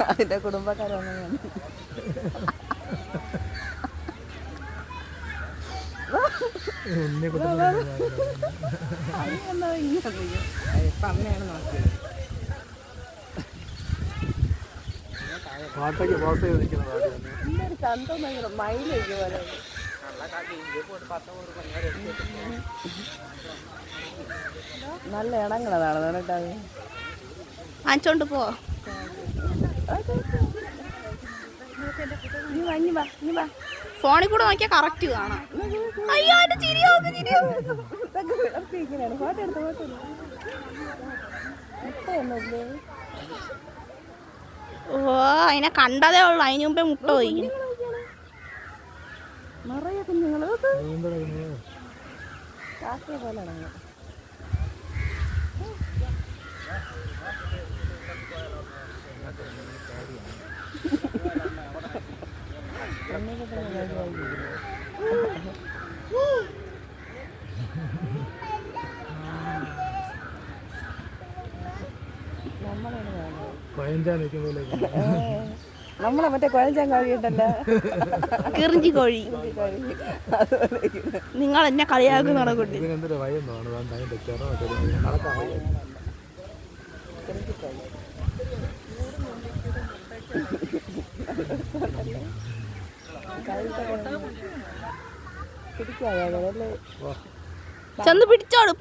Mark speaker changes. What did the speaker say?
Speaker 1: അതിന്റെ കുടുംബക്കാരങ്ങനെയാണ്. അമ്മയാണ് നോക്കിയത്. ചന്തം മയിലേക്ക് പോലെ നല്ല ഇടങ്ങളതാണ് കേട്ടോ.
Speaker 2: വാങ്ങിച്ചോണ്ട് പോ. ഫോണിൽ കൂടെ നോക്കിയാൽ കറക്റ്റ് കാണാം. അയ്യോ
Speaker 1: ഫോട്ടോ എടുത്ത്
Speaker 2: ഓ അതിനെ കണ്ടതേ ഉള്ളു. അതിന് മുമ്പേ മുട്ട പോയിക്കുന്നു.
Speaker 1: നിറയെ കുഞ്ഞുങ്ങള് കാക്കയെ പോലെ ഇടങ്ങൾ. നമ്മളെ മറ്റേ കുഴഞ്ചാൻ കോഴിയുണ്ടല്ലോ,
Speaker 2: കിറിഞ്ചി കോഴി. നിങ്ങൾ എന്നെ കളിയാക്കുന്ന നടക്കൂട്ടി.
Speaker 1: പിടിക്കാതെ
Speaker 2: ചെന്ന് പിടിച്ചോളൂ.